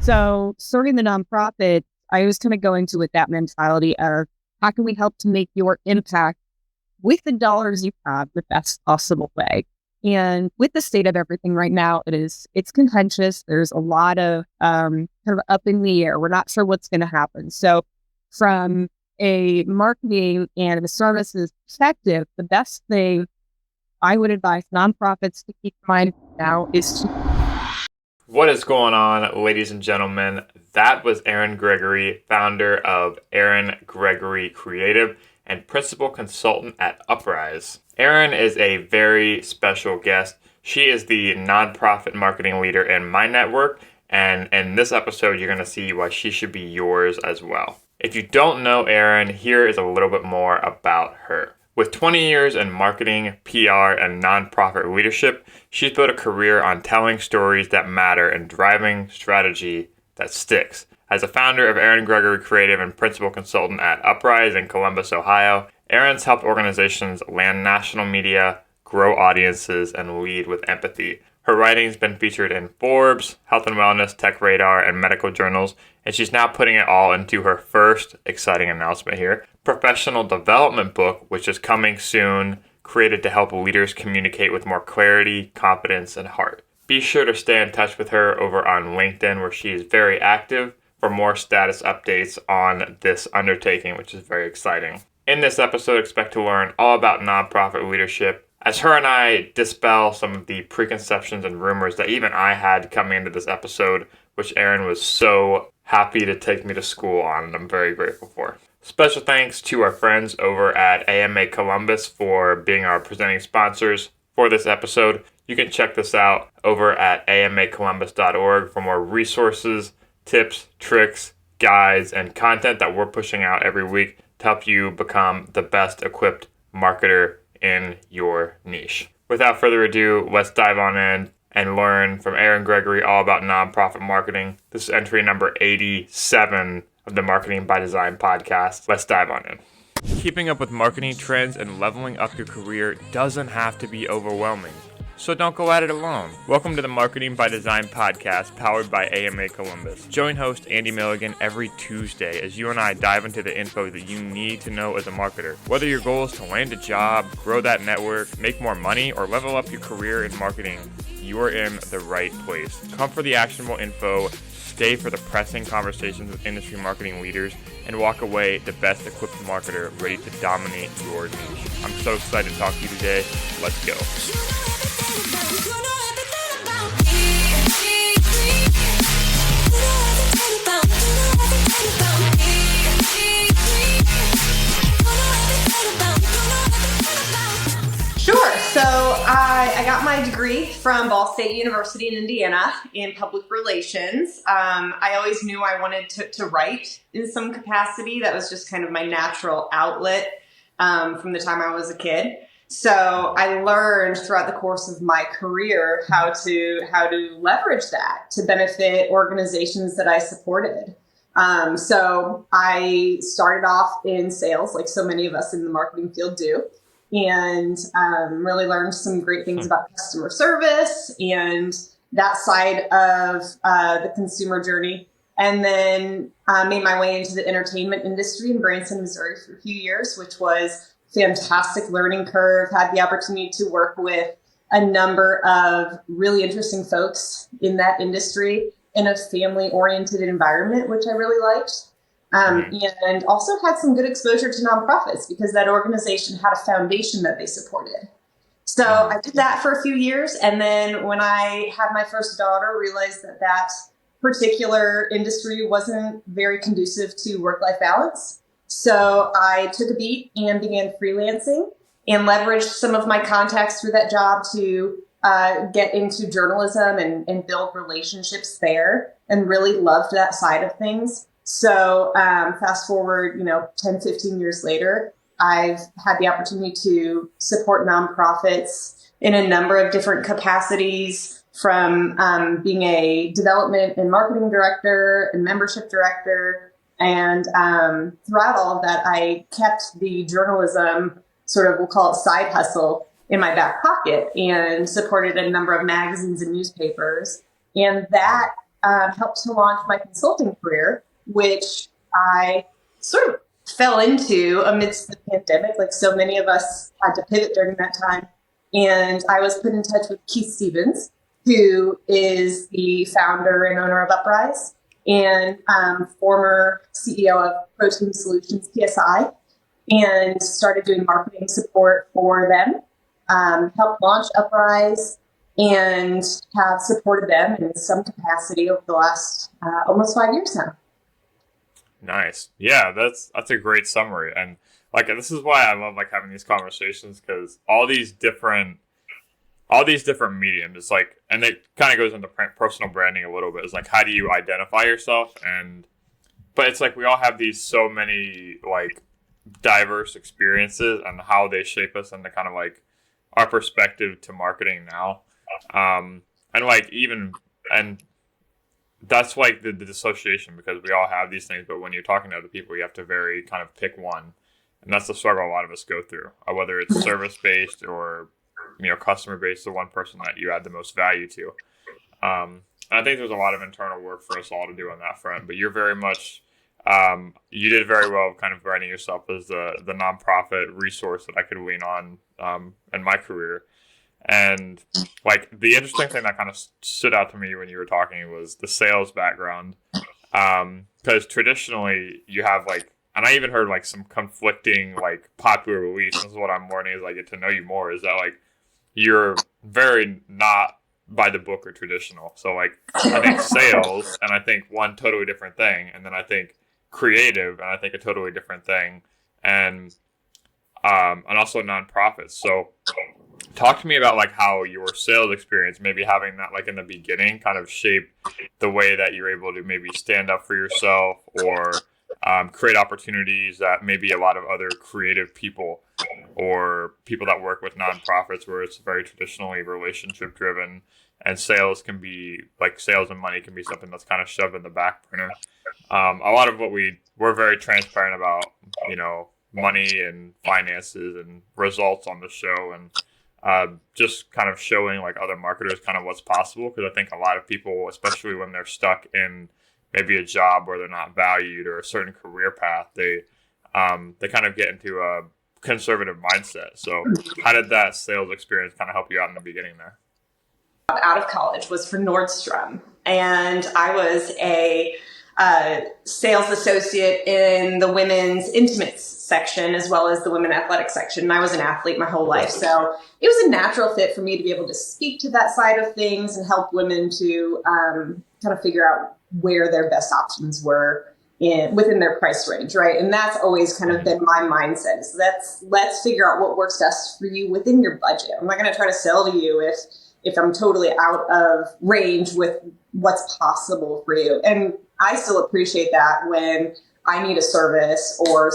So starting the nonprofit, I was kind of going to with that mentality of how can we help to make your impact with the dollars you have the best possible way. And with the state of everything right now, it's contentious. There's a lot of kind of up in the air. We're not sure what's going to happen. So from a marketing and a services perspective, the best thing I would advise nonprofits to keep in mind now is to. What is going on, ladies and gentlemen? That was Erin Gregory, founder of Erin Gregory Creative and principal consultant at Uprise. Erin is a very special guest. She is the nonprofit marketing leader in my network, and in this episode, you're going to see why she should be yours as well. If you don't know Erin, here is a little bit more about her. With 20 years in marketing, PR, and nonprofit leadership, she's built a career on telling stories that matter and driving strategy that sticks. As a founder of Erin Gregory Creative and principal consultant at Uprise in Columbus, Ohio, Erin's helped organizations land national media, grow audiences, and lead with empathy. Her writing's been featured in Forbes, Health and Wellness, Tech Radar, and medical journals, and she's now putting it all into her first exciting announcement here, professional development book, which is coming soon, created to help leaders communicate with more clarity, confidence, and heart. Be sure to stay in touch with her over on LinkedIn, where she is very active, for more status updates on this undertaking, which is very exciting. In this episode, expect to learn all about nonprofit leadership, as her and I dispel some of the preconceptions and rumors that even I had coming into this episode, which Erin was so happy to take me to school on, and I'm very grateful for. Special thanks to our friends over at AMA Columbus for being our presenting sponsors for this episode. You can check this out over at amacolumbus.org for more resources, tips, tricks, guides, and content that we're pushing out every week to help you become the best equipped marketer in your niche. Without further ado, let's dive on in and learn from Erin Gregory all about nonprofit marketing. This is entry number 87 of the Marketing by Design podcast. Let's dive on in. Keeping up with marketing trends and leveling up your career doesn't have to be overwhelming, so don't go at it alone. Welcome to the Marketing by Design podcast, powered by AMA Columbus. Join host Andy Milligan every Tuesday as you and I dive into the info that you need to know as a marketer. Whether your goal is to land a job, grow that network, make more money, or level up your career in marketing, you are in the right place. Come for the actionable info, stay for the pressing conversations with industry marketing leaders, and walk away the best equipped marketer ready to dominate your niche. I'm so excited to talk to you today. Let's go. Sure. So I got my degree from Ball State University in Indiana in public relations. I always knew I wanted to write in some capacity. That was just kind of my natural outlet from the time I was a kid. So I learned throughout the course of my career how to leverage that to benefit organizations that I supported. So I started off in sales, like so many of us in the marketing field do, and really learned some great things about customer service and that side of the consumer journey. And then made my way into the entertainment industry in Branson, Missouri for a few years, which was fantastic learning curve. Had the opportunity to work with a number of really interesting folks in that industry in a family-oriented environment, which I really liked. And also had some good exposure to nonprofits because that organization had a foundation that they supported. So I did that for a few years. And then when I had my first daughter, realized that particular industry wasn't very conducive to work-life balance. So I took a beat and began freelancing and leveraged some of my contacts through that job to get into journalism and build relationships there, and really loved that side of things. So fast forward, 10, 15 years later, I've had the opportunity to support nonprofits in a number of different capacities, from being a development and marketing director and membership director. And throughout all of that, I kept the journalism sort of, we'll call it side hustle, in my back pocket and supported a number of magazines and newspapers. And that helped to launch my consulting career, which I sort of fell into amidst the pandemic, like so many of us had to pivot during that time. And I was put in touch with Keith Stevens, who is the founder and owner of Uprise and former CEO of Protein Solutions, PSI, and started doing marketing support for them, helped launch Uprise, and have supported them in some capacity over the last almost 5 years now. Nice. Yeah, that's a great summary. And like this is why I love like having these conversations, because all these different mediums, it's like, and it kind of goes into personal branding a little bit. It's like, how do you identify yourself? But it's like we all have these so many like diverse experiences and how they shape us into kind of like our perspective to marketing now. And like and that's like the dissociation, because we all have these things, but when you're talking to other people, you have to very kind of pick one. And that's the struggle a lot of us go through, whether it's service-based or, customer-based, the one person that you add the most value to. And I think there's a lot of internal work for us all to do on that front, but you're very much, you did very well kind of branding yourself as the nonprofit resource that I could lean on in my career. And like the interesting thing that kind of stood out to me when you were talking was the sales background. Because traditionally you have like, and I even heard like some conflicting like popular beliefs. This is what I'm learning as I get to know you more, is that like you're very not by the book or traditional. So like I think sales, and I think one totally different thing, and then I think creative, and I think a totally different thing, and also nonprofits. So talk to me about like how your sales experience, maybe having that like in the beginning, kind of shape the way that you're able to maybe stand up for yourself or create opportunities that maybe a lot of other creative people or people that work with nonprofits, where it's very traditionally relationship driven, and sales can be like sales and money can be something that's kind of shoved in the back burner. A lot of what we're very transparent about, money and finances and results on the show, and just kind of showing like other marketers kind of what's possible. Because I think a lot of people, especially when they're stuck in maybe a job where they're not valued or a certain career path, they kind of get into a conservative mindset. So how did that sales experience kind of help you out in the beginning there? Out of college was for Nordstrom, and I was a sales associate in the women's intimates section as well as the women athletic section. And I was an athlete my whole life. So it was a natural fit for me to be able to speak to that side of things and help women to kind of figure out where their best options were within their price range, right? And that's always kind of been my mindset. So let's figure out what works best for you within your budget. I'm not going to try to sell to you if I'm totally out of range with what's possible for you. And I still appreciate that when I need a service or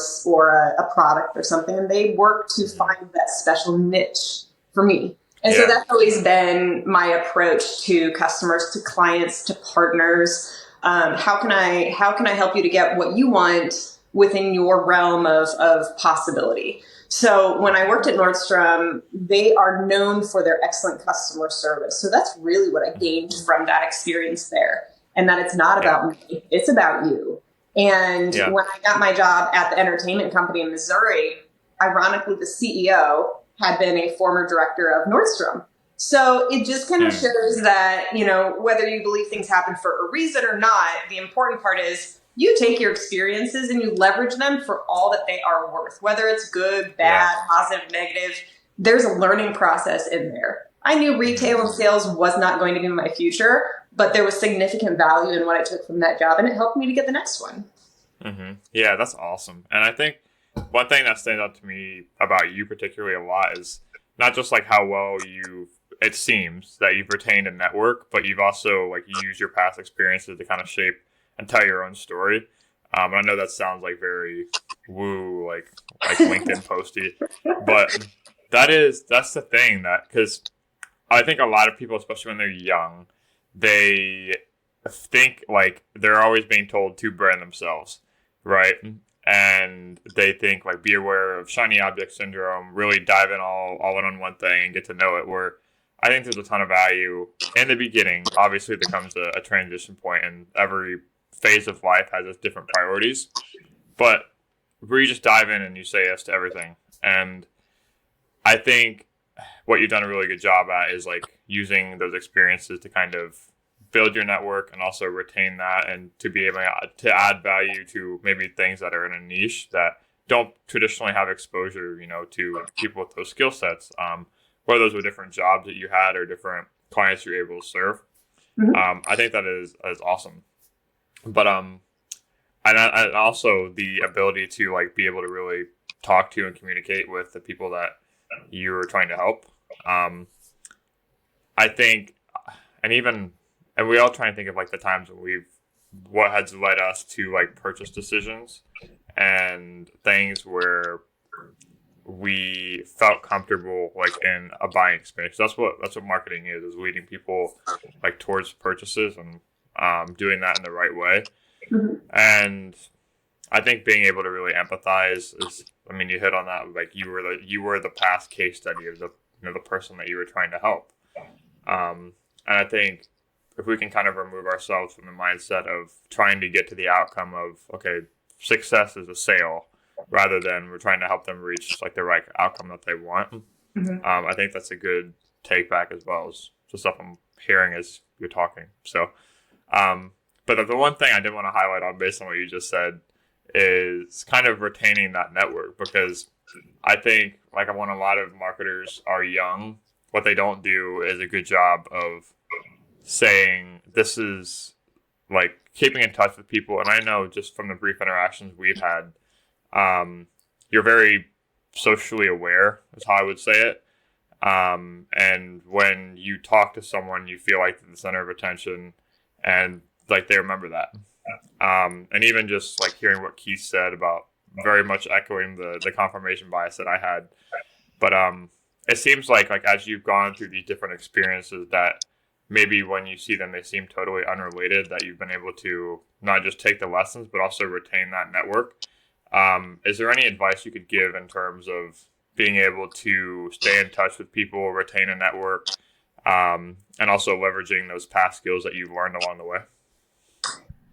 a product or something, and they work to find that special niche for me. And so that's always been my approach to customers, to clients, to partners. How can I help you to get what you want within your realm of possibility? So when I worked at Nordstrom, they are known for their excellent customer service. So that's really what I gained from that experience there. And that it's not about me, it's about you. And when I got my job at the entertainment company in Missouri, ironically, the CEO had been a former director of Nordstrom. So it just kind of shows that, whether you believe things happen for a reason or not, the important part is you take your experiences and you leverage them for all that they are worth, whether it's good, bad, positive, negative. There's a learning process in there. I knew retail and sales was not going to be my future, but there was significant value in what I took from that job, and it helped me to get the next one. Mm-hmm. Yeah, that's awesome. And I think one thing that stands out to me about you particularly a lot is not just like how well it seems that you've retained a network, but you've also like used your past experiences to kind of shape and tell your own story. And I know that sounds like very woo, like LinkedIn posty, but that's the thing, that because I think a lot of people, especially when they're young, they think like they're always being told to brand themselves, right? And they think like be aware of shiny object syndrome, really dive in all in on one thing and get to know it. Where I think there's a ton of value in the beginning. Obviously, there comes a transition point, and every phase of life has its different priorities. But where you just dive in and you say yes to everything. And I think what you've done a really good job at is like using those experiences to kind of build your network and also retain that, and to be able to add value to maybe things that are in a niche that don't traditionally have exposure, to people with those skill sets. Whether those were different jobs that you had or different clients you're able to serve. I think that is awesome. But and also the ability to like be able to really talk to and communicate with the people that you're trying to help. I think, and we all try and think of like the times when what has led us to like purchase decisions and things where we felt comfortable like in a buying experience. That's what marketing is leading people like towards purchases and doing that in the right way. And I think being able to really empathize is, you hit on that. Like you were the past case study of the person that you were trying to help. And I think if we can kind of remove ourselves from the mindset of trying to get to the outcome of, okay, success is a sale, rather than we're trying to help them reach like the right outcome that they want. I think that's a good take back as well as the stuff I'm hearing as you're talking. So, but the one thing I did want to highlight on based on what you just said is kind of retaining that network, because I think like when a lot of marketers are young, what they don't do is a good job of saying this is like keeping in touch with people. And I know just from the brief interactions we've had, you're very socially aware is how I would say it. And when you talk to someone, you feel like they're the center of attention and like they remember that. And even just like hearing what Keith said about very much echoing the confirmation bias that I had. But it seems like as you've gone through these different experiences that maybe when you see them, they seem totally unrelated, that you've been able to not just take the lessons, but also retain that network. Is there any advice you could give in terms of being able to stay in touch with people, retain a network, and also leveraging those past skills that you've learned along the way?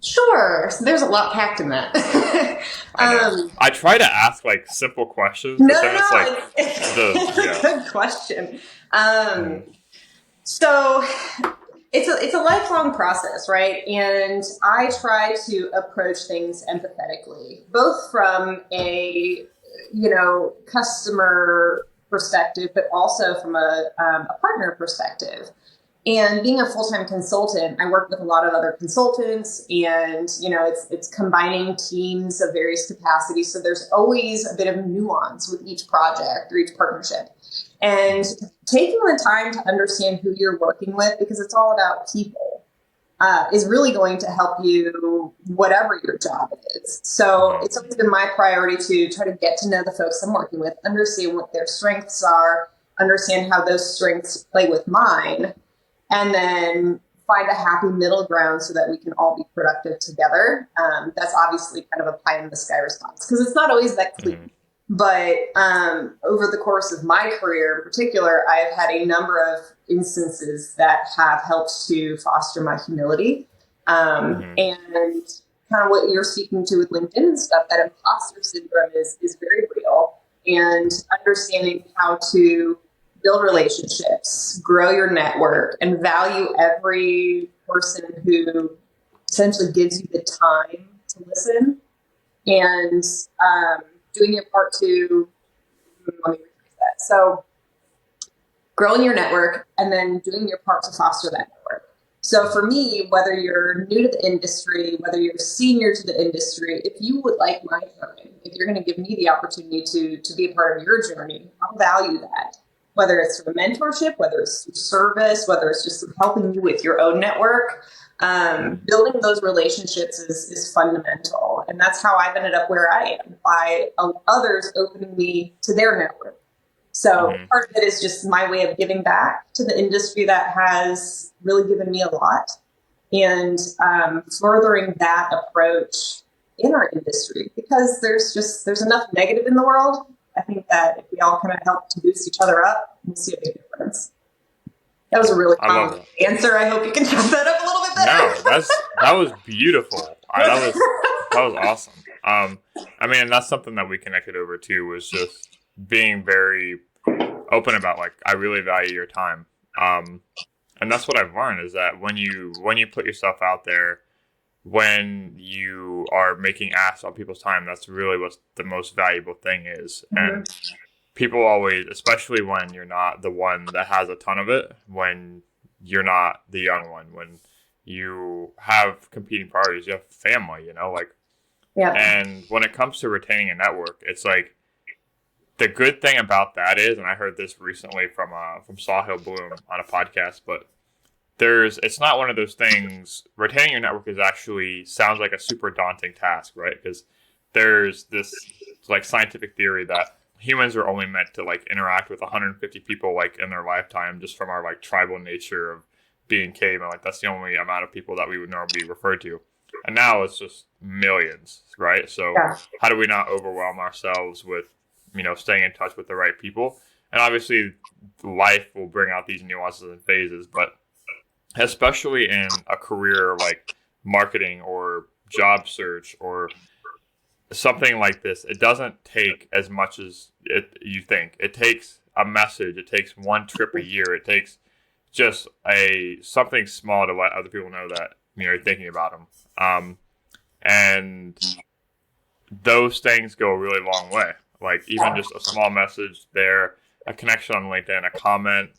Sure. So there's a lot packed in that. I try to ask like simple questions, No, but then it's like it's a good question. So it's a lifelong process, right? And I try to approach things empathetically, both from a customer perspective, but also from a partner perspective. And being a full-time consultant, I work with a lot of other consultants, and it's combining teams of various capacities. So there's always a bit of nuance with each project or each partnership. And taking the time to understand who you're working with, because it's all about people, is really going to help you whatever your job is. So it's always been my priority to try to get to know the folks I'm working with, understand what their strengths are, understand how those strengths play with mine, and then find a happy middle ground so that we can all be productive together. That's obviously kind of a pie in the sky response, because it's not always that clean. But over the course of my career in particular, I've had a number of instances that have helped to foster my humility. And kind of what you're speaking to with LinkedIn and stuff, that imposter syndrome is very real. And understanding how to build relationships, grow your network, and value every person who essentially gives you the time to listen, and doing your part to, let me rephrase that. So growing your network and then doing your part to foster that network. So for me, whether you're new to the industry, whether you're senior to the industry, if you would like my journey, if you're going to give me the opportunity to be a part of your journey, I'll value that. Whether it's through mentorship, whether it's through service, whether it's just helping you with your own network, building those relationships is fundamental. And that's how I've ended up where I am, by others opening me to their network. So part of it is just my way of giving back to the industry that has really given me a lot, and furthering that approach in our industry, because there's enough negative in the world. I think that if we all kind of help to boost each other up, we'll see a big difference. That was a really I love long that. answer. I hope you can chop that up a little bit No, better. that was beautiful. That was awesome. I mean, and that's something that we connected over too, was just being very open about, like, I really value your time. Um, and that's what I've learned, is that when you put yourself out there, when you are making asks on people's time, that's really what the most valuable thing is. Mhm. And people always, especially when you're not the one that has a ton of it, when you're not the young one, when you have competing priorities, you have family, like, Yeah. and when it comes to retaining a network, it's like, the good thing about that is, and I heard this recently from Sawhill Bloom on a podcast, but it's not one of those things. Retaining your network is actually sounds like a super daunting task, right? Because there's this like scientific theory that humans are only meant to like interact with 150 people like in their lifetime, just from our like tribal nature of being cavemen. Like that's the only amount of people that we would normally be referred to. And now it's just millions, right? So Yeah. how do we not overwhelm ourselves with, staying in touch with the right people? And obviously life will bring out these nuances and phases, but especially in a career like marketing or job search or something like this, it doesn't take as much as you think. It takes a message. It takes one trip a year. It takes just something small to let other people know that you're thinking about them. And those things go a really long way. Like even just a small message there, a connection on LinkedIn, a comment,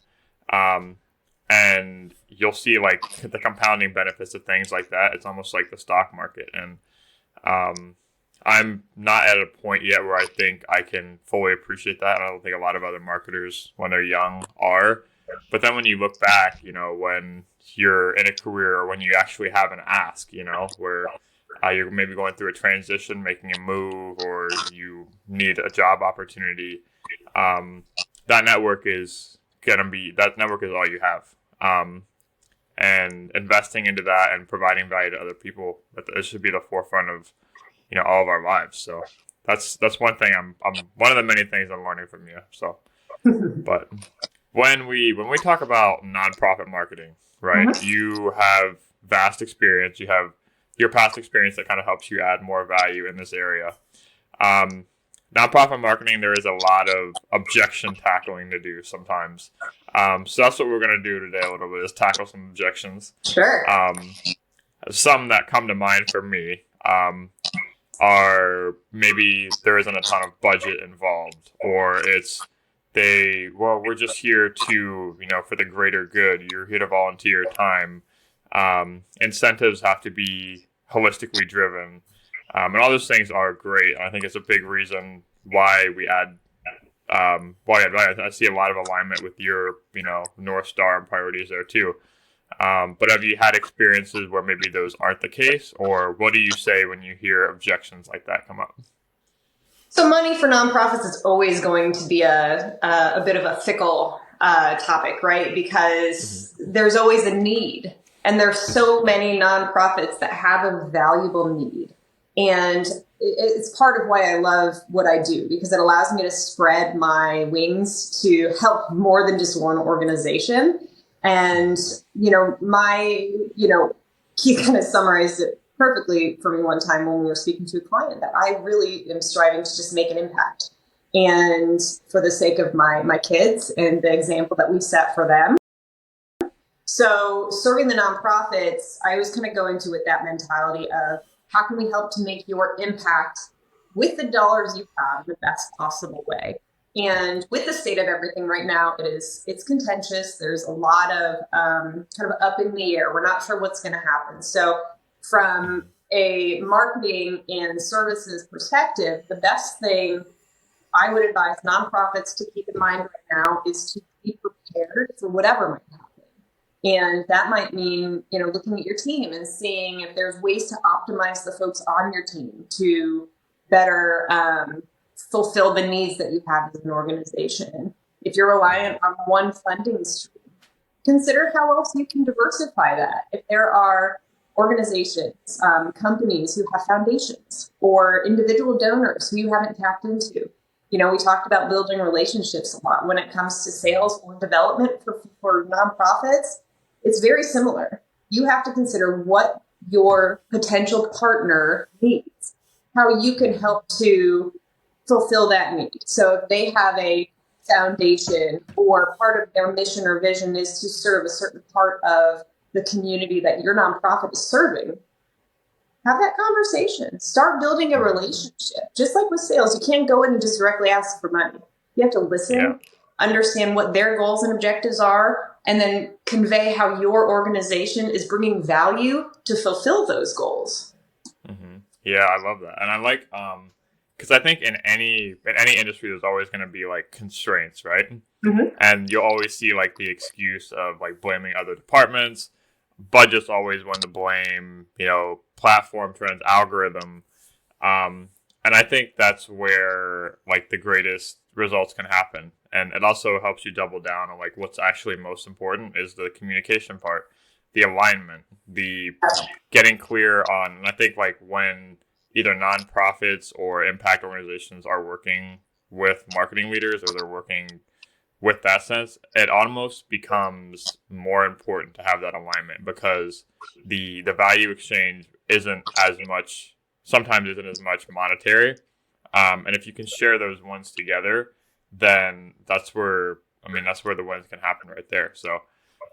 and you'll see like the compounding benefits of things like that. It's almost like the stock market. And I'm not at a point yet where I think I can fully appreciate that. I don't think a lot of other marketers, when they're young, are. But then when you look back, when you're in a career or when you actually have an ask, where you're maybe going through a transition, making a move, or you need a job opportunity, that network is all you have. And investing into that and providing value to other people, it should be the forefront of all of our lives. So that's one thing I'm one of the many things I'm learning from you. So, but when we talk about nonprofit marketing, right? Mhm. You have vast experience. You have your past experience that kind of helps you add more value in this area. Nonprofit marketing, there is a lot of objection tackling to do sometimes. So that's what we're going to do today a little bit, is tackle some objections. Sure. Some that come to mind for me are maybe there isn't a ton of budget involved, or we're just here to, for the greater good. You're here to volunteer time. Incentives have to be holistically driven. And all those things are great. I think it's a big reason why we add, I see a lot of alignment with your, North Star and priorities there too. But have you had experiences where maybe those aren't the case, or what do you say when you hear objections like that come up? So money for nonprofits is always going to be a bit of a fickle topic, right? Because there's always a need, and there's so many nonprofits that have a valuable need. And it's part of why I love what I do, because it allows me to spread my wings to help more than just one organization. And, Keith kind of summarized it perfectly for me one time when we were speaking to a client, that I really am striving to just make an impact. And for the sake of my kids and the example that we set for them. So serving the nonprofits, I always kind of go into with that mentality of, how can we help to make your impact with the dollars you have the best possible way? And with the state of everything right now, it's contentious. There's a lot of kind of up in the air. We're not sure what's going to happen. So from a marketing and services perspective, the best thing I would advise nonprofits to keep in mind right now is to be prepared for whatever might happen. And that might mean, looking at your team and seeing if there's ways to optimize the folks on your team to better fulfill the needs that you have as an organization. If you're reliant on one funding stream, consider how else you can diversify that. If there are organizations, companies who have foundations, or individual donors who you haven't tapped into, We talked about building relationships a lot when it comes to sales or development for nonprofits. It's very similar. You have to consider what your potential partner needs, how you can help to fulfill that need. So if they have a foundation or part of their mission or vision is to serve a certain part of the community that your nonprofit is serving, have that conversation. Start building a relationship. Just like with sales, you can't go in and just directly ask for money. You have to listen, understand what their goals and objectives are, and then convey how your organization is bringing value to fulfill those goals. Mm-hmm. Yeah, I love that. And I like, because I think in any industry, there's always going to be like constraints, right? Mm-hmm. And you'll always see like the excuse of like blaming other departments. Budget's always one to blame, platform trends, algorithm. And I think that's where like the greatest results can happen. And it also helps you double down on like what's actually most important is the communication part, the alignment, the getting clear on, and I think like when either nonprofits or impact organizations are working with marketing leaders or they're working with that sense, it almost becomes more important to have that alignment because the value exchange sometimes isn't as much monetary. And if you can share those ones together, then that's where the wins can happen right there. So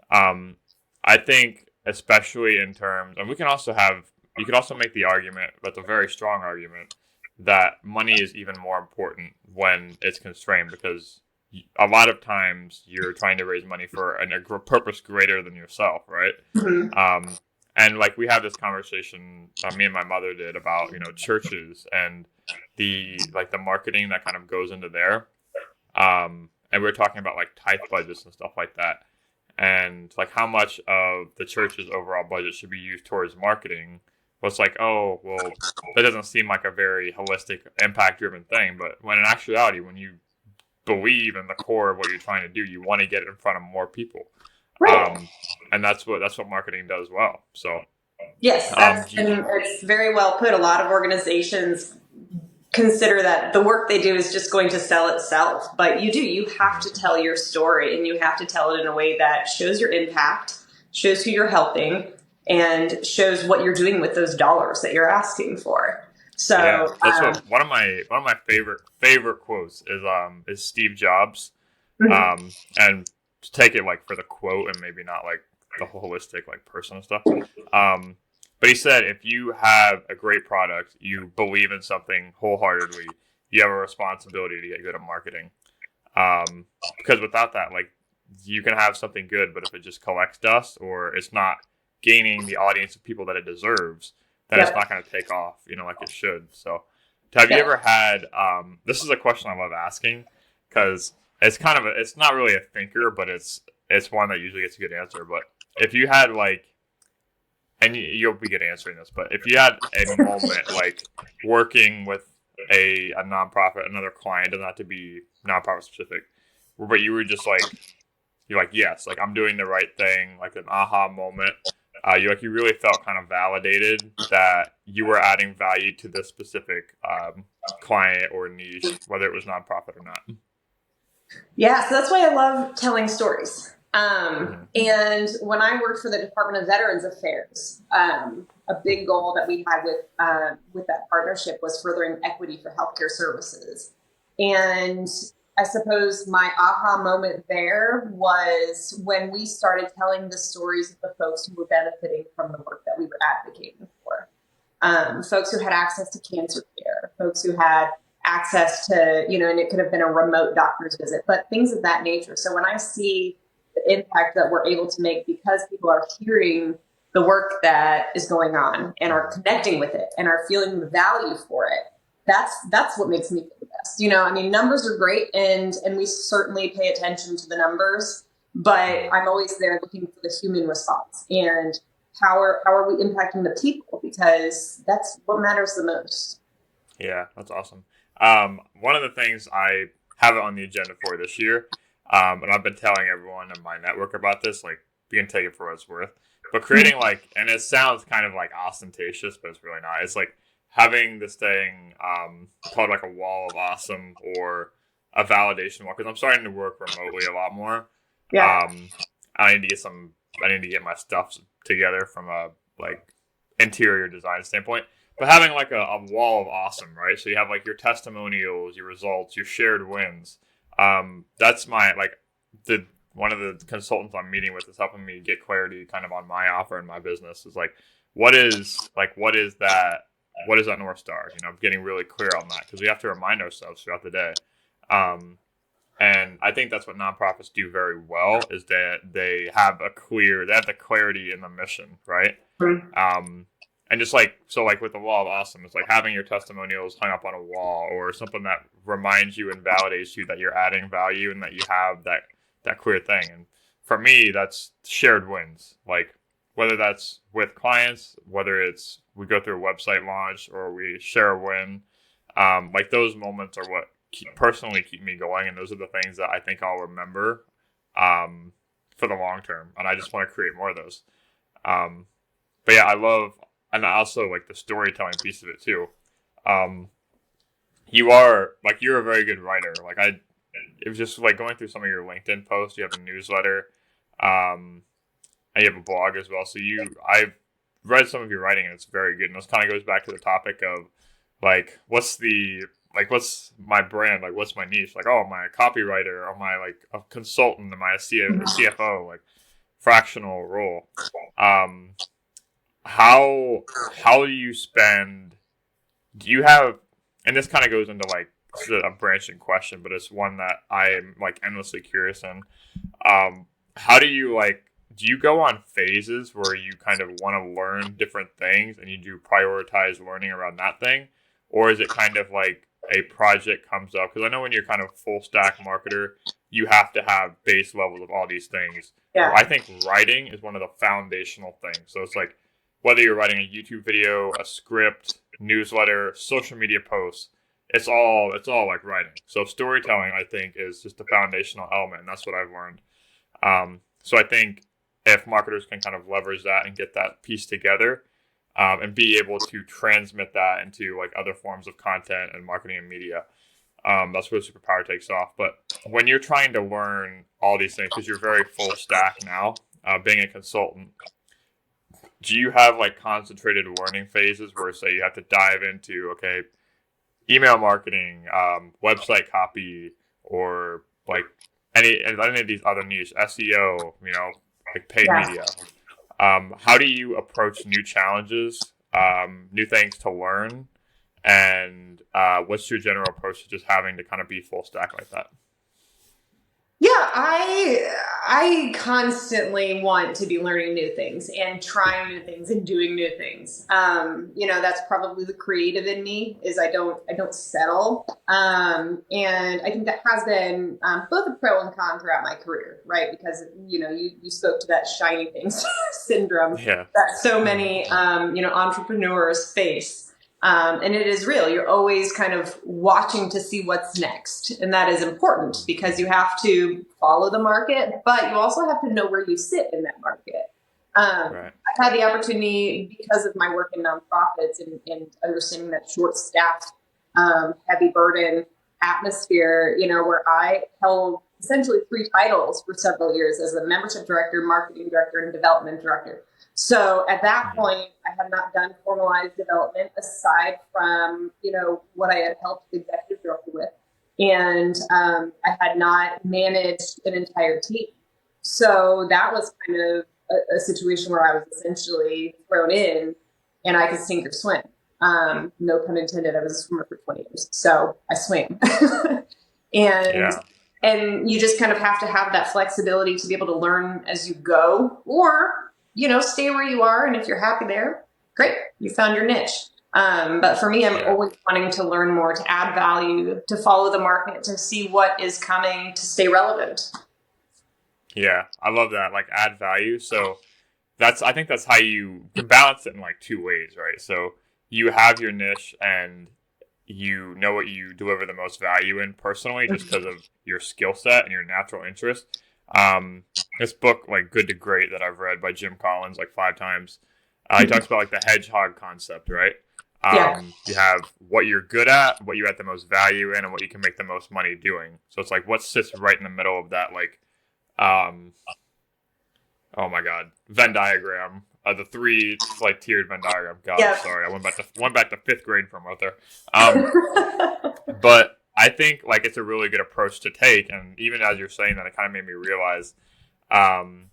I think especially in terms, and you could also make the argument, that's a very strong argument, that money is even more important when it's constrained because a lot of times you're trying to raise money for a purpose greater than yourself, right? Mm-hmm. And like we had this conversation, me and my mother did about churches and the marketing that kind of goes into there. And we were talking about like tithe budgets and stuff like that, and like how much of the church's overall budget should be used towards marketing. Well, it's like, oh, well, that doesn't seem like a very holistic, impact-driven thing. But when in actuality, when you believe in the core of what you're trying to do, you want to get it in front of more people, Right. and that's what marketing does well. So Yes, and it's very well put. A lot of organizations consider that the work they do is just going to sell itself, but you have to tell your story, and you have to tell it in a way that shows your impact, shows who you're helping, and shows what you're doing with those dollars that you're asking for. So yeah, that's what one of my favorite quotes is Steve Jobs, mm-hmm. and take it like for the quote and maybe not like the holistic like personal stuff. But he said if you have a great product, you believe in something wholeheartedly, you have a responsibility to get good at marketing. Because without that, like you can have something good, but if it just collects dust or it's not gaining the audience of people that it deserves, then it's not going to take off, like it should. So, have you ever had? This is a question I love asking because it's it's not really a thinker, but it's one that usually gets a good answer. But if you had like, and you'll be good answering this, but if you had a moment like working with a nonprofit, another client, doesn't have to be nonprofit specific, but you were just like, you're like, yes, like I'm doing the right thing, like an aha moment. You really felt kind of validated that you were adding value to this specific client or niche, whether it was nonprofit or not. Yeah, so that's why I love telling stories. And when I worked for the Department of Veterans Affairs, a big goal that we had with that partnership was furthering equity for healthcare services. And I suppose my aha moment there was when we started telling the stories of the folks who were benefiting from the work that we were advocating for. Folks who had access to cancer care, folks who had access to, and it could have been a remote doctor's visit, but things of that nature. So when I see the impact that we're able to make because people are hearing the work that is going on and are connecting with it and are feeling the value for it, that's what makes me feel the best. Numbers are great and we certainly pay attention to the numbers, but I'm always there looking for the human response and how are we impacting the people, because that's what matters the most. Yeah, that's awesome. One of the things I have it on the agenda for this year, and I've been telling everyone in my network about this, like you can take it for what it's worth, but creating and it sounds kind of like ostentatious, but it's really not. It's like having this thing called like a wall of awesome or a validation wall, because I'm starting to work remotely a lot more. Yeah. I need to get my stuff together from a like interior design standpoint. But having like a wall of awesome, right? So you have like your testimonials, your results, your shared wins. That's my like the one of the consultants I'm meeting with is helping me get clarity kind of on my offer and my business is like what is that North Star? Getting really clear on that because we have to remind ourselves throughout the day. And I think that's what nonprofits do very well is that they have the clarity in the mission, right? And just like with the wall of awesome, it's like having your testimonials hung up on a wall or something that reminds you and validates you that you're adding value and that you have that clear thing. And for me, that's shared wins. Like whether that's with clients, whether it's we go through a website launch or we share a win, like those moments are what personally keep me going. And those are the things that I think I'll remember for the long term. And I just want to create more of those. But yeah, and I also like the storytelling piece of it too. You're a very good writer. It was just like going through some of your LinkedIn posts. You have a newsletter, and you have a blog as well. So I've read some of your writing and it's very good. And this kind of goes back to the topic of like, what's my brand? Like, what's my niche? Like, oh, am I a copywriter? Am I like a consultant? Am I a CFO? Like fractional role. How do you do you have, and this kind of goes into like, this is a branching question, but it's one that I am like endlessly curious in. How do you go on phases where you kind of want to learn different things and you do prioritize learning around that thing? Or is it kind of like a project comes up? Because I know when you're kind of full stack marketer, you have to have base levels of all these things. Yeah. I think writing is one of the foundational things. So it's like, whether you're writing a YouTube video, a script, newsletter, social media posts, it's all like writing. So storytelling, I think, is just a foundational element, and that's what I've learned. So I think if marketers can kind of leverage that and get that piece together, and be able to transmit that into like other forms of content and marketing and media, that's where superpower takes off. But when you're trying to learn all these things, because you're very full stack now, being a consultant, do you have like concentrated learning phases where say you have to dive into, okay, email marketing, website copy, or like any of these other niche, SEO, like paid media? How do you approach new challenges, new things to learn, and what's your general approach to just having to kind of be full stack like that? Yeah, I constantly want to be learning new things and trying new things and doing new things. That's probably the creative in me is I don't settle. And I think that has been both a pro and con throughout my career, right? Because you spoke to that shiny things syndrome that so many entrepreneurs face. And it is real. You're always kind of watching to see what's next. And that is important because you have to follow the market, but you also have to know where you sit in that market. Right. I've had the opportunity because of my work in nonprofits and understanding that short staffed, heavy burden atmosphere, where I held essentially 3 titles for several years as a membership director, marketing director, and development director. So at that point, I had not done formalized development aside from, what I had helped the executive director with. And I had not managed an entire team. So that was kind of a situation where I was essentially thrown in and I could sink or swim. No pun intended. I was a swimmer for 20 years. So I swam. And you just kind of have to have that flexibility to be able to learn as you go, or stay where you are. And if you're happy there, great, you found your niche. But for me, I'm always wanting to learn more, to add value, to follow the market, to see what is coming, to stay relevant. Yeah, I love that. Like add value. So I think that's how you can balance it in like 2 ways, right? So you have your niche and you know what you deliver the most value in personally, just because of your skill set and your natural interest. This book, like Good to Great, that I've read by Jim Collins like 5 times, he talks about like the hedgehog concept, right? Yeah. You have what you're good at, what you add the most value in, and what you can make the most money doing. So it's like what sits right in the middle of that, like, um, oh my God, Venn diagram. The three like tiered Venn diagram. God, Yeah. sorry, I went back to fifth grade from out there. But I think like it's a really good approach to take, and even as you're saying that, it kind of made me realize, um,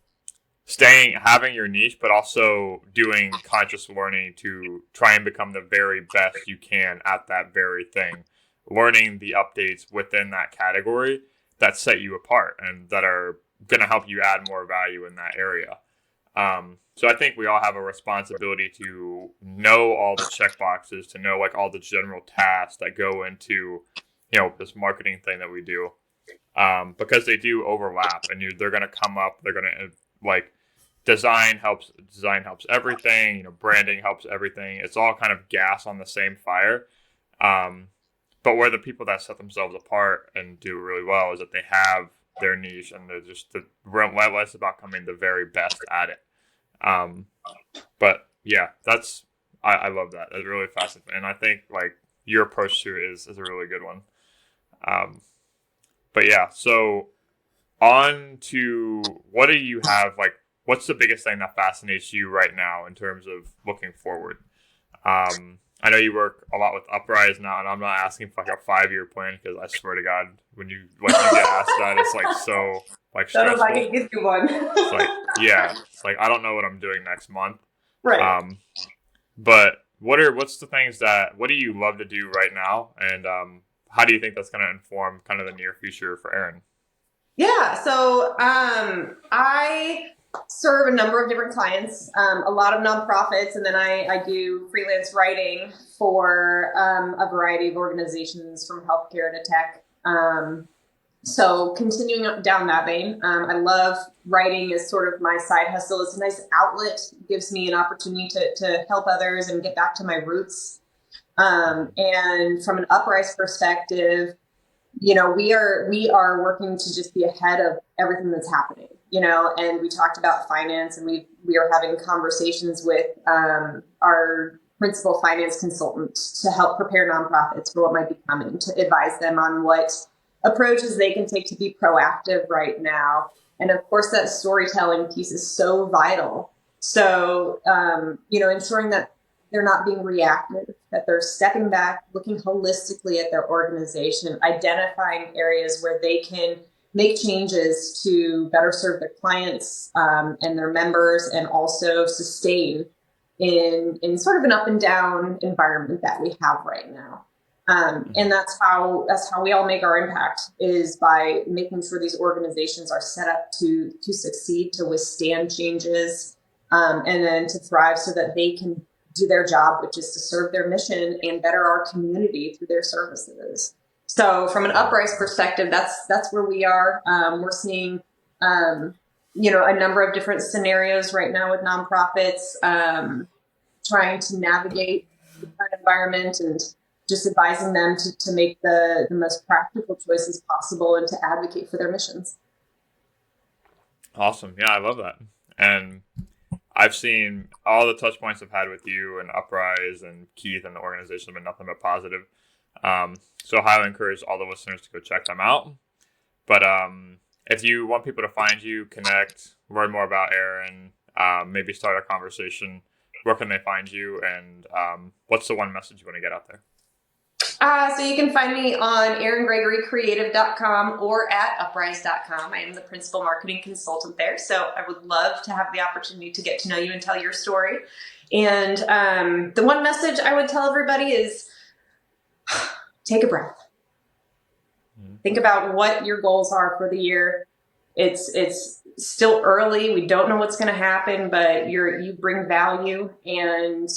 having your niche, but also doing conscious learning to try and become the very best you can at that very thing. Learning the updates within that category that set you apart and that are going to help you add more value in that area. So I think we all have a responsibility to know all the check boxes, to know like all the general tasks that go into, this marketing thing that we do, because they do overlap, and they're going to come up. They're going to like design helps everything. Branding helps everything. It's all kind of gas on the same fire. But where the people that set themselves apart and do really well is that they have their niche and they're just relentless about becoming the very best at it. But yeah, I love that. It's really fascinating, and I think like your approach to it is a really good one. But yeah, so on to what do you have like? What's the biggest thing that fascinates you right now in terms of looking forward? I know you work a lot with Uprise now, and I'm not asking for like a 5-year plan because I swear to God, when you get asked that, it's like so like stressful. Don't know if I can give you one. It's like it's like I don't know what I'm doing next month. Right. But what do you love to do right now, and how do you think that's going to inform kind of the near future for Erin? Yeah. So I serve a number of different clients, a lot of nonprofits, and then I do freelance writing for a variety of organizations from healthcare to tech. So continuing down that vein, I love writing as sort of my side hustle. It's a nice outlet. It gives me an opportunity to help others and get back to my roots. And from an Uprise perspective, we are working to just be ahead of everything that's happening, and we talked about finance, and we are having conversations with our principal finance consultant to help prepare nonprofits for what might be coming, to advise them on what approaches they can take to be proactive right now. And of course, that storytelling piece is so vital. So, ensuring that they're not being reactive, that they're stepping back, looking holistically at their organization, identifying areas where they can make changes to better serve their clients and their members, and also sustain in sort of an up and down environment that we have right now. And that's how we all make our impact, is by making sure these organizations are set up to succeed, to withstand changes, and then to thrive so that they can do their job, which is to serve their mission and better our community through their services. So from an Uprise perspective, that's where we are. We're seeing, a number of different scenarios right now with nonprofits, trying to navigate the current environment and just advising them to make the most practical choices possible and to advocate for their missions. Awesome. Yeah, I love that. And I've seen all the touch points I've had with you and Uprise and Keith and the organization have been nothing but positive. So I highly encourage all the listeners to go check them out. But if you want people to find you, connect, learn more about Erin, maybe start a conversation, where can they find you? And what's the one message you want to get out there? So you can find me on ErinGregoryCreative.com or at Uprise.com. I am the principal marketing consultant there. So I would love to have the opportunity to get to know you and tell your story. And the one message I would tell everybody is take a breath. Think about what your goals are for the year. It's still early. We don't know what's going to happen, but you bring value. And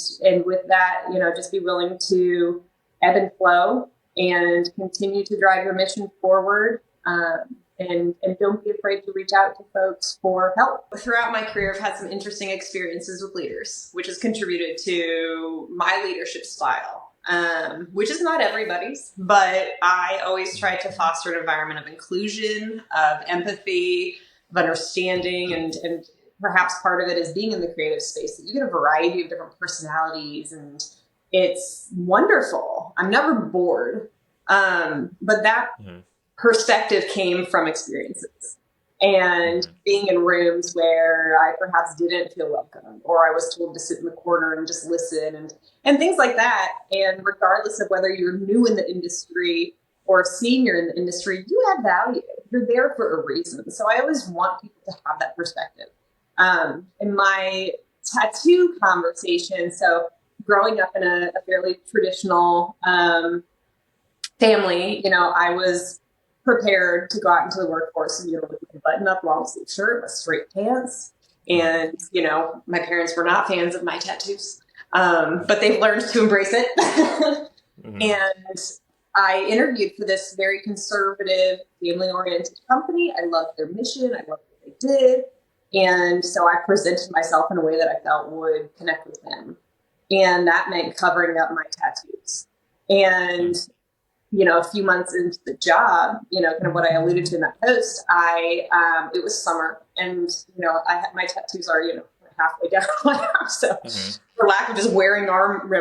with that, just be willing to ebb and flow and continue to drive your mission forward. And don't be afraid to reach out to folks for help. Throughout my career, I've had some interesting experiences with leaders, which has contributed to my leadership style, which is not everybody's, but I always try to foster an environment of inclusion, of empathy, of understanding, and perhaps part of it is being in the creative space. You get a variety of different personalities and it's wonderful. I'm never bored. But that perspective came from experiences and being in rooms where I perhaps didn't feel welcome, or I was told to sit in the corner and just listen and things like that. And regardless of whether you're new in the industry or senior in the industry, you add value. You're there for a reason. So I always want people to have that perspective. In my tattoo conversation, so growing up in a fairly traditional family, I was prepared to go out into the workforce and, with a button-up long sleeve shirt, with straight pants. And, my parents were not fans of my tattoos, but they've learned to embrace it. And I interviewed for this very conservative, family-oriented company. I loved their mission. I loved what they did. And so I presented myself in a way that I felt would connect with them. And that meant covering up my tattoos. And, a few months into the job, kind of what I alluded to in that post, it was summer and, my tattoos are, halfway down my arm. So for lack of just wearing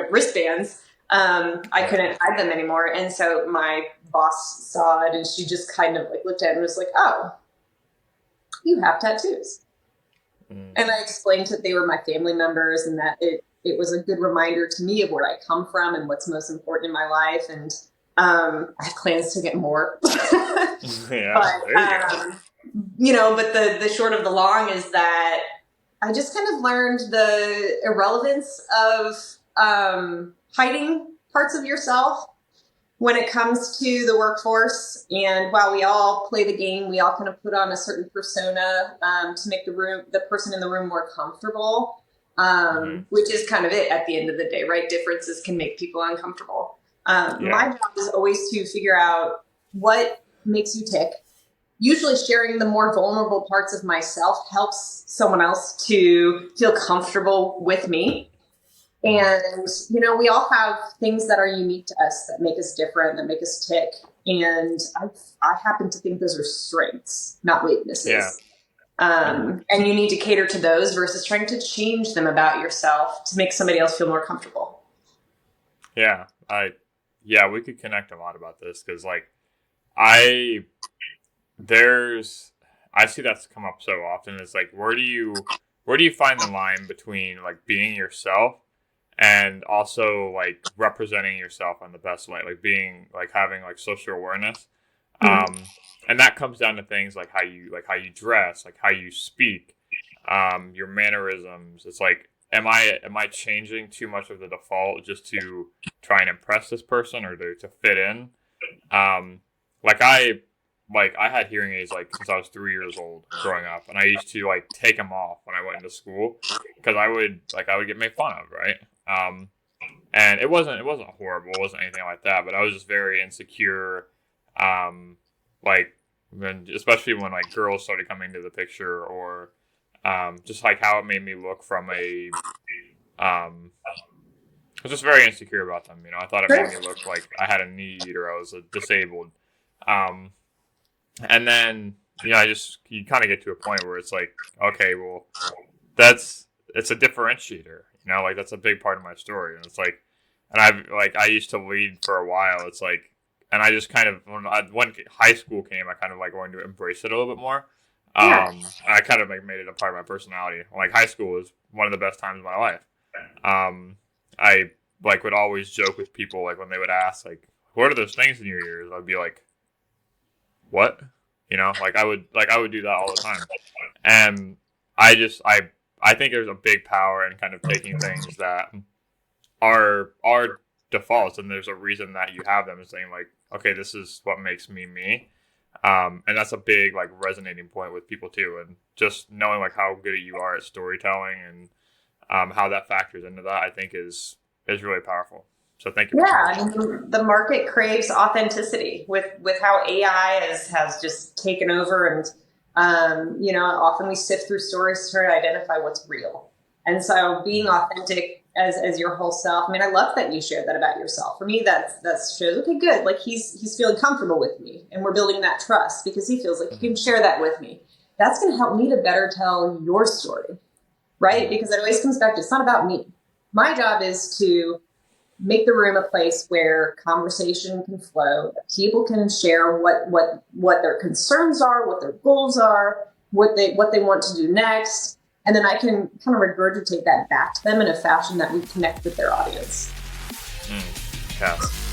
wristbands, I couldn't hide them anymore. And so my boss saw it and she just kind of looked at it and was like, oh, you have tattoos. And I explained that they were my family members and that it was a good reminder to me of where I come from and what's most important in my life. And I have plans to get more. Yeah, but the short of the long is that I just kind of learned the irrelevance of hiding parts of yourself when it comes to the workforce. And while we all play the game, we all kind of put on a certain persona to make the person in the room more comfortable, which is kind of it at the end of the day, right? Differences can make people uncomfortable. My job is always to figure out what makes you tick. Usually sharing the more vulnerable parts of myself helps someone else to feel comfortable with me. And, we all have things that are unique to us that make us different, that make us tick. And I happen to think those are strengths, not weaknesses. Yeah. And you need to cater to those versus trying to change them about yourself to make somebody else feel more comfortable. Yeah. We could connect a lot about this because I see that's come up so often. It's where do you find the line between being yourself and also representing yourself in the best way, being having social awareness. And that comes down to things how you dress, how you speak, your mannerisms. It's am I changing too much of the default just to try and impress this person or to fit in? I had hearing aids since I was 3 years old growing up, and I used to take them off when I went into school because I would get made fun of, right? And it wasn't horrible, it wasn't anything like that, but I was just very insecure, especially when girls started coming into the picture, or just how it made me look from a I was just very insecure about them. I thought it made me look like I had a need or I was disabled. And then, you kind of get to a point where it's okay, well, it's a differentiator, that's a big part of my story. And it's and I used to lead for a while. It's and I just kind of, when high school came, I kind of wanted to embrace it a little bit more. I kind of made it a part of my personality. High school was one of the best times of my life. I would always joke with people, when they would ask, what are those things in your ears? I'd be like, what? I would do that all the time. And I think there's a big power in kind of taking things that are defaults, and there's a reason that you have them, and saying okay, this is what makes me me. And that's a big resonating point with people too. And just knowing how good you are at storytelling and how that factors into that, I think is really powerful. So thank you. Yeah, the market craves authenticity with how AI has just taken over, and often we sift through stories to try to identify what's real. And so being authentic as your whole self. I love that you shared that about yourself. For me, that shows, okay, good. He's feeling comfortable with me, and we're building that trust because he feels like he can share that with me. That's going to help me to better tell your story, right? Because it always comes back to, it's not about me. My job is to make the room a place where conversation can flow, that people can share what their concerns are, what their goals are, what they want to do next. And then I can kind of regurgitate that back to them in a fashion that we connect with their audience. Yes.